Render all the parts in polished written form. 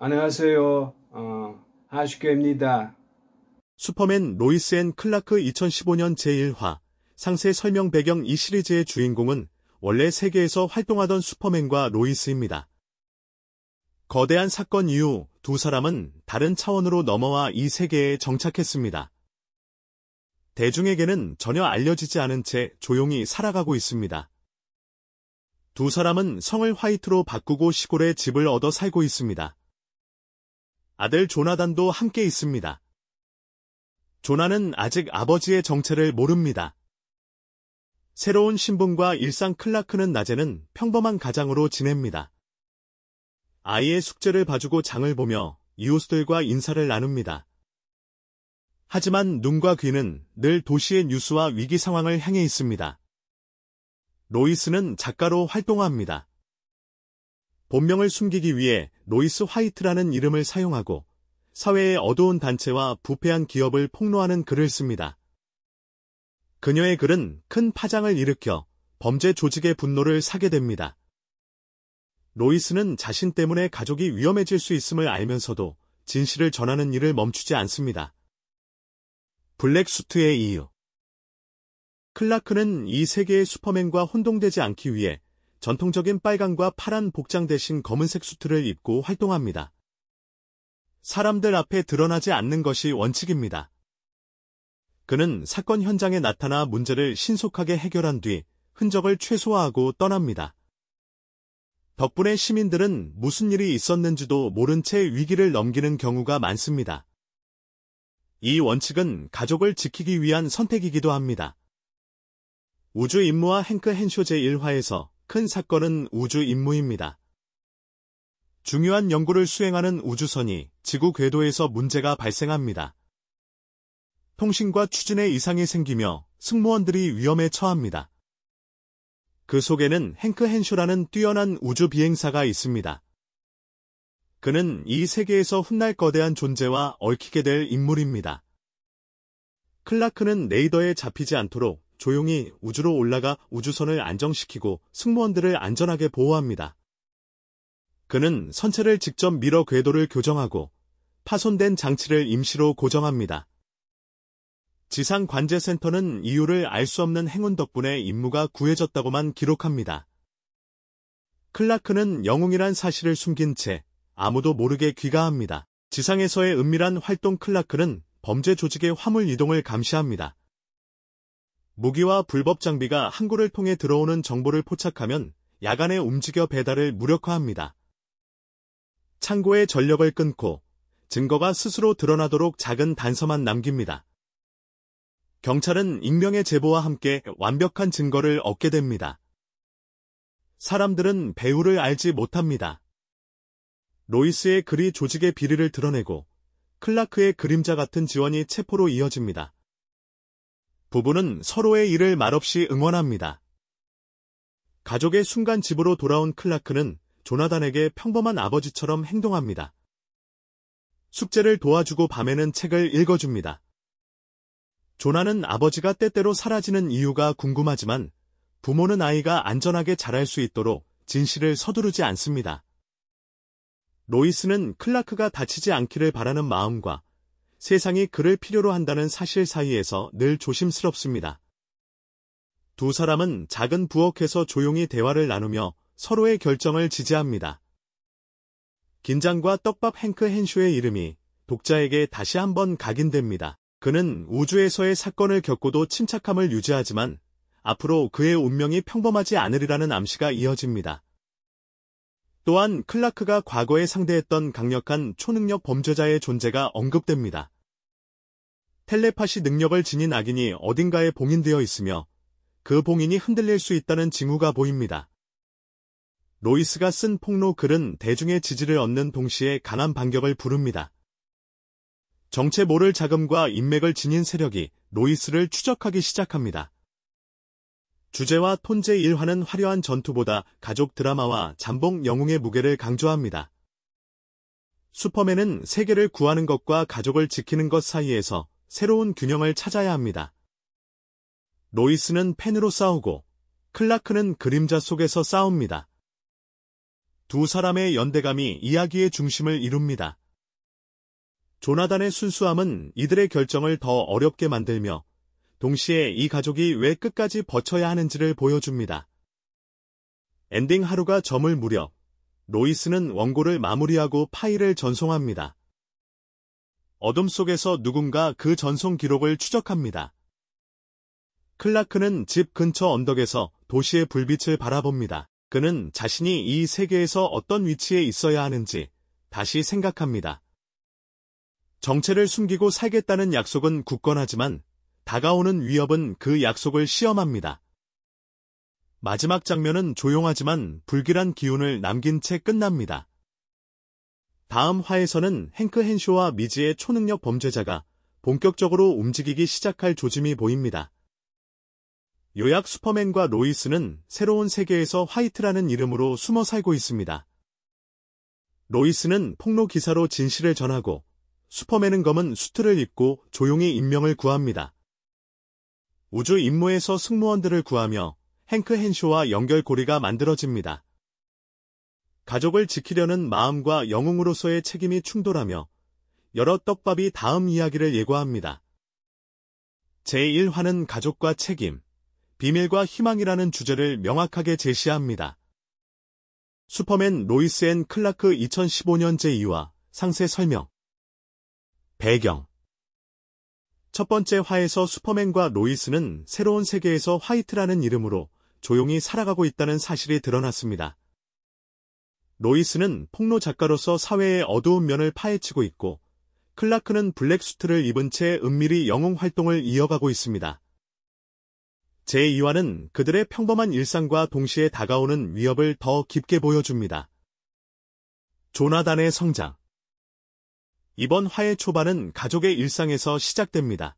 안녕하세요. 하슈케입니다. 슈퍼맨 로이스 앤 클라크 2015년 제1화 상세 설명 배경. 이 시리즈의 주인공은 원래 세계에서 활동하던 슈퍼맨과 로이스입니다. 거대한 사건 이후 두 사람은 다른 차원으로 넘어와 이 세계에 정착했습니다. 대중에게는 전혀 알려지지 않은 채 조용히 살아가고 있습니다. 두 사람은 성을 화이트로 바꾸고 시골에 집을 얻어 살고 있습니다. 아들 조나단도 함께 있습니다. 조나는 아직 아버지의 정체를 모릅니다. 새로운 신분과 일상. 클라크는 낮에는 평범한 가장으로 지냅니다. 아이의 숙제를 봐주고 장을 보며 이웃들과 인사를 나눕니다. 하지만 눈과 귀는 늘 도시의 뉴스와 위기 상황을 향해 있습니다. 로이스는 작가로 활동합니다. 본명을 숨기기 위해 로이스 화이트라는 이름을 사용하고 사회의 어두운 단체와 부패한 기업을 폭로하는 글을 씁니다. 그녀의 글은 큰 파장을 일으켜 범죄 조직의 분노를 사게 됩니다. 로이스는 자신 때문에 가족이 위험해질 수 있음을 알면서도 진실을 전하는 일을 멈추지 않습니다. 블랙수트의 이유. 클라크는 이 세계의 슈퍼맨과 혼동되지 않기 위해 전통적인 빨간과 파란 복장 대신 검은색 수트를 입고 활동합니다. 사람들 앞에 드러나지 않는 것이 원칙입니다. 그는 사건 현장에 나타나 문제를 신속하게 해결한 뒤 흔적을 최소화하고 떠납니다. 덕분에 시민들은 무슨 일이 있었는지도 모른 채 위기를 넘기는 경우가 많습니다. 이 원칙은 가족을 지키기 위한 선택이기도 합니다. 우주 임무와 행크 헨쇼 제1화에서 큰 사건은 우주 임무입니다. 중요한 연구를 수행하는 우주선이 지구 궤도에서 문제가 발생합니다. 통신과 추진에 이상이 생기며 승무원들이 위험에 처합니다. 그 속에는 행크 헨쇼라는 뛰어난 우주 비행사가 있습니다. 그는 이 세계에서 훗날 거대한 존재와 얽히게 될 인물입니다. 클라크는 레이더에 잡히지 않도록 조용히 우주로 올라가 우주선을 안정시키고 승무원들을 안전하게 보호합니다. 그는 선체를 직접 밀어 궤도를 교정하고 파손된 장치를 임시로 고정합니다. 지상 관제센터는 이유를 알 수 없는 행운 덕분에 임무가 구해졌다고만 기록합니다. 클라크는 영웅이란 사실을 숨긴 채 아무도 모르게 귀가합니다. 지상에서의 은밀한 활동. 클라크는 범죄 조직의 화물 이동을 감시합니다. 무기와 불법 장비가 항구를 통해 들어오는 정보를 포착하면 야간에 움직여 배달을 무력화합니다. 창고의 전력을 끊고 증거가 스스로 드러나도록 작은 단서만 남깁니다. 경찰은 익명의 제보와 함께 완벽한 증거를 얻게 됩니다. 사람들은 배우를 알지 못합니다. 로이스의 글이 조직의 비리를 드러내고 클라크의 그림자 같은 지원이 체포로 이어집니다. 부부는 서로의 일을 말없이 응원합니다. 가족의 순간 집으로 돌아온 클라크는 조나단에게 평범한 아버지처럼 행동합니다. 숙제를 도와주고 밤에는 책을 읽어줍니다. 조나는 아버지가 때때로 사라지는 이유가 궁금하지만 부모는 아이가 안전하게 자랄 수 있도록 진실을 서두르지 않습니다. 로이스는 클라크가 다치지 않기를 바라는 마음과 세상이 그를 필요로 한다는 사실 사이에서 늘 조심스럽습니다. 두 사람은 작은 부엌에서 조용히 대화를 나누며 서로의 결정을 지지합니다. 긴장과 떡밥. 행크 헨쇼의 이름이 독자에게 다시 한번 각인됩니다. 그는 우주에서의 사건을 겪고도 침착함을 유지하지만 앞으로 그의 운명이 평범하지 않으리라는 암시가 이어집니다. 또한 클라크가 과거에 상대했던 강력한 초능력 범죄자의 존재가 언급됩니다. 텔레파시 능력을 지닌 악인이 어딘가에 봉인되어 있으며 그 봉인이 흔들릴 수 있다는 징후가 보입니다. 로이스가 쓴 폭로 글은 대중의 지지를 얻는 동시에 강한 반격을 부릅니다. 정체 모를 자금과 인맥을 지닌 세력이 로이스를 추적하기 시작합니다. 주제와 톤 제1화는 화려한 전투보다 가족 드라마와 잠복 영웅의 무게를 강조합니다. 슈퍼맨은 세계를 구하는 것과 가족을 지키는 것 사이에서 새로운 균형을 찾아야 합니다. 로이스는 펜으로 싸우고 클라크는 그림자 속에서 싸웁니다. 두 사람의 연대감이 이야기의 중심을 이룹니다. 조나단의 순수함은 이들의 결정을 더 어렵게 만들며 동시에 이 가족이 왜 끝까지 버텨야 하는지를 보여줍니다. 엔딩 하루가 저물 무렵 로이스는 원고를 마무리하고 파일을 전송합니다. 어둠 속에서 누군가 그 전송 기록을 추적합니다. 클라크는 집 근처 언덕에서 도시의 불빛을 바라봅니다. 그는 자신이 이 세계에서 어떤 위치에 있어야 하는지 다시 생각합니다. 정체를 숨기고 살겠다는 약속은 굳건하지만 다가오는 위협은 그 약속을 시험합니다. 마지막 장면은 조용하지만 불길한 기운을 남긴 채 끝납니다. 다음 화에서는 행크 헨쇼와 미지의 초능력 범죄자가 본격적으로 움직이기 시작할 조짐이 보입니다. 요약 슈퍼맨과 로이스는 새로운 세계에서 화이트라는 이름으로 숨어 살고 있습니다. 로이스는 폭로 기사로 진실을 전하고 슈퍼맨은 검은 수트를 입고 조용히 인명을 구합니다. 우주 임무에서 승무원들을 구하며 행크 헨쇼와 연결고리가 만들어집니다. 가족을 지키려는 마음과 영웅으로서의 책임이 충돌하며 여러 떡밥이 다음 이야기를 예고합니다. 제1화는 가족과 책임, 비밀과 희망이라는 주제를 명확하게 제시합니다. 슈퍼맨 로이스 앤 클라크 2015년 제2화 상세 설명. 배경. 첫 번째 화에서 슈퍼맨과 로이스는 새로운 세계에서 화이트라는 이름으로 조용히 살아가고 있다는 사실이 드러났습니다. 로이스는 폭로 작가로서 사회의 어두운 면을 파헤치고 있고 클라크는 블랙 수트를 입은 채 은밀히 영웅 활동을 이어가고 있습니다. 제2화는 그들의 평범한 일상과 동시에 다가오는 위협을 더 깊게 보여줍니다. 조나단의 성장. 이번 화의 초반은 가족의 일상에서 시작됩니다.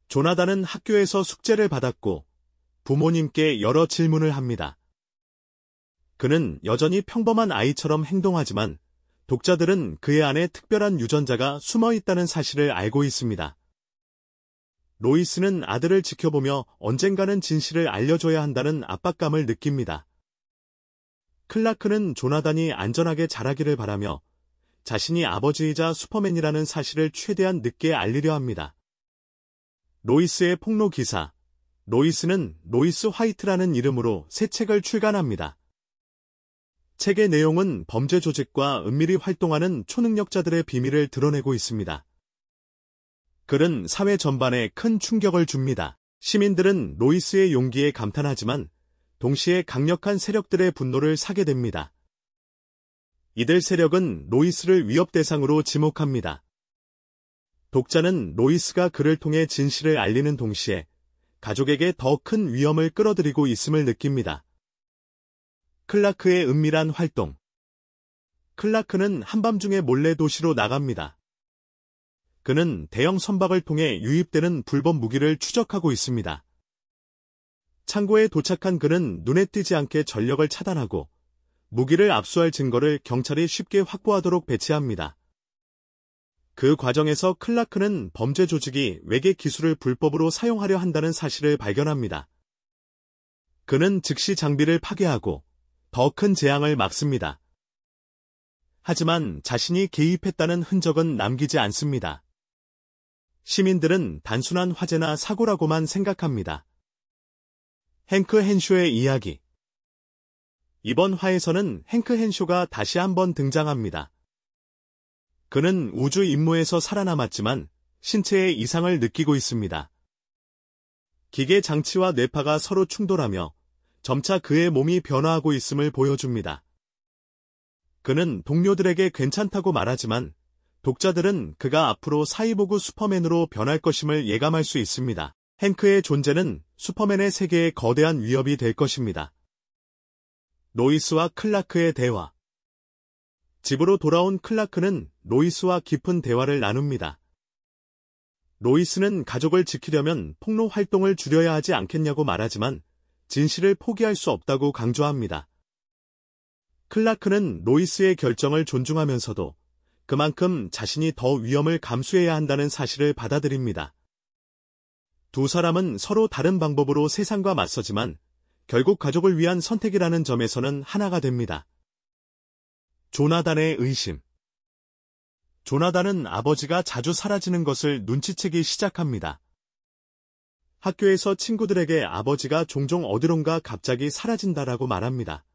조나단은 학교에서 숙제를 받았고 부모님께 여러 질문을 합니다. 그는 여전히 평범한 아이처럼 행동하지만 독자들은 그의 안에 특별한 유전자가 숨어 있다는 사실을 알고 있습니다. 로이스는 아들을 지켜보며 언젠가는 진실을 알려줘야 한다는 압박감을 느낍니다. 클라크는 조나단이 안전하게 자라기를 바라며 자신이 아버지이자 슈퍼맨이라는 사실을 최대한 늦게 알리려 합니다. 로이스의 폭로 기사. 로이스는 로이스 화이트라는 이름으로 새 책을 출간합니다. 책의 내용은 범죄 조직과 은밀히 활동하는 초능력자들의 비밀을 드러내고 있습니다. 글은 사회 전반에 큰 충격을 줍니다. 시민들은 로이스의 용기에 감탄하지만 동시에 강력한 세력들의 분노를 사게 됩니다. 이들 세력은 로이스를 위협 대상으로 지목합니다. 독자는 로이스가 그를 통해 진실을 알리는 동시에 가족에게 더 큰 위험을 끌어들이고 있음을 느낍니다. 클라크의 은밀한 활동. 클라크는 한밤중에 몰래 도시로 나갑니다. 그는 대형 선박을 통해 유입되는 불법 무기를 추적하고 있습니다. 창고에 도착한 그는 눈에 띄지 않게 전력을 차단하고 무기를 압수할 증거를 경찰이 쉽게 확보하도록 배치합니다. 그 과정에서 클라크는 범죄 조직이 외계 기술을 불법으로 사용하려 한다는 사실을 발견합니다. 그는 즉시 장비를 파괴하고 더 큰 재앙을 막습니다. 하지만 자신이 개입했다는 흔적은 남기지 않습니다. 시민들은 단순한 화재나 사고라고만 생각합니다. 행크 헨쇼의 이야기. 이번 화에서는 행크 헨쇼가 다시 한번 등장합니다. 그는 우주 임무에서 살아남았지만 신체의 이상을 느끼고 있습니다. 기계 장치와 뇌파가 서로 충돌하며 점차 그의 몸이 변화하고 있음을 보여줍니다. 그는 동료들에게 괜찮다고 말하지만 독자들은 그가 앞으로 사이보그 슈퍼맨으로 변할 것임을 예감할 수 있습니다. 행크의 존재는 슈퍼맨의 세계에 거대한 위협이 될 것입니다. 로이스와 클라크의 대화. 집으로 돌아온 클라크는 로이스와 깊은 대화를 나눕니다. 로이스는 가족을 지키려면 폭로 활동을 줄여야 하지 않겠냐고 말하지만 진실을 포기할 수 없다고 강조합니다. 클라크는 로이스의 결정을 존중하면서도 그만큼 자신이 더 위험을 감수해야 한다는 사실을 받아들입니다. 두 사람은 서로 다른 방법으로 세상과 맞서지만 결국 가족을 위한 선택이라는 점에서는 하나가 됩니다. 조나단의 의심. 조나단은 아버지가 자주 사라지는 것을 눈치채기 시작합니다. 학교에서 친구들에게 아버지가 종종 어디론가 갑자기 사라진다라고 말합니다.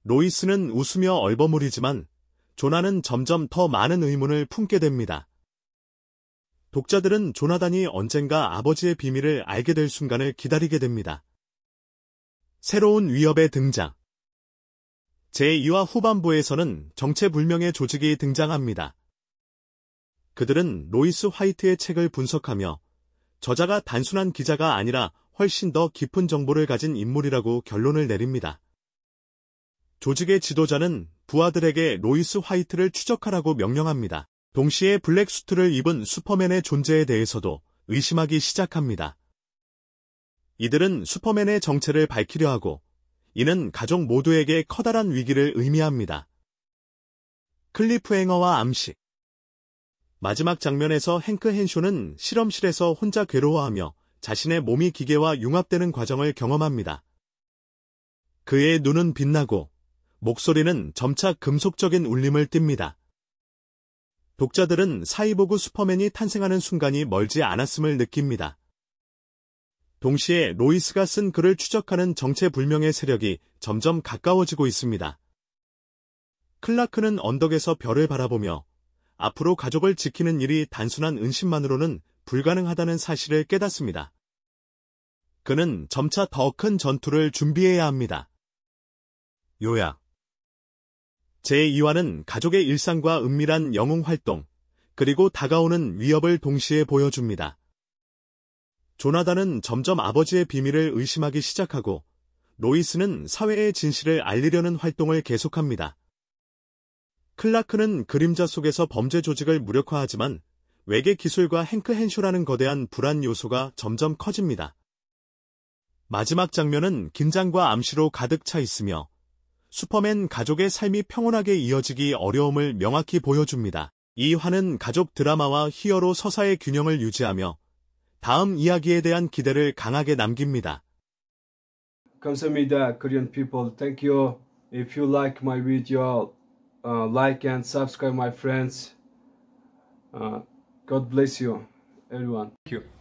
로이스는 웃으며 얼버무리지만 조나는 점점 더 많은 의문을 품게 됩니다. 독자들은 조나단이 언젠가 아버지의 비밀을 알게 될 순간을 기다리게 됩니다. 새로운 위협의 등장. 제2화 후반부에서는 정체불명의 조직이 등장합니다. 그들은 로이스 화이트의 책을 분석하며 저자가 단순한 기자가 아니라 훨씬 더 깊은 정보를 가진 인물이라고 결론을 내립니다. 조직의 지도자는 부하들에게 로이스 화이트를 추적하라고 명령합니다. 동시에 블랙수트를 입은 슈퍼맨의 존재에 대해서도 의심하기 시작합니다. 이들은 슈퍼맨의 정체를 밝히려 하고 이는 가족 모두에게 커다란 위기를 의미합니다. 클리프행어와 암시. 마지막 장면에서 행크 헨쇼는 실험실에서 혼자 괴로워하며 자신의 몸이 기계와 융합되는 과정을 경험합니다. 그의 눈은 빛나고 목소리는 점차 금속적인 울림을 띱니다. 독자들은 사이보그 슈퍼맨이 탄생하는 순간이 멀지 않았음을 느낍니다. 동시에 로이스가 쓴 글을 추적하는 정체불명의 세력이 점점 가까워지고 있습니다. 클라크는 언덕에서 별을 바라보며 앞으로 가족을 지키는 일이 단순한 은신만으로는 불가능하다는 사실을 깨닫습니다. 그는 점차 더 큰 전투를 준비해야 합니다. 요약. 제2화는 가족의 일상과 은밀한 영웅 활동, 그리고 다가오는 위협을 동시에 보여줍니다. 조나단은 점점 아버지의 비밀을 의심하기 시작하고 로이스는 사회의 진실을 알리려는 활동을 계속합니다. 클라크는 그림자 속에서 범죄 조직을 무력화하지만 외계 기술과 행크 헨쇼라는 거대한 불안 요소가 점점 커집니다. 마지막 장면은 긴장과 암시로 가득 차 있으며 슈퍼맨 가족의 삶이 평온하게 이어지기 어려움을 명확히 보여줍니다. 이 화는 가족 드라마와 히어로 서사의 균형을 유지하며 다음 이야기에 대한 기대를 강하게 남깁니다. 감사합니다, Korean people. Thank you. If you like my video, like and subscribe, my friends. God bless you, everyone. Thank you.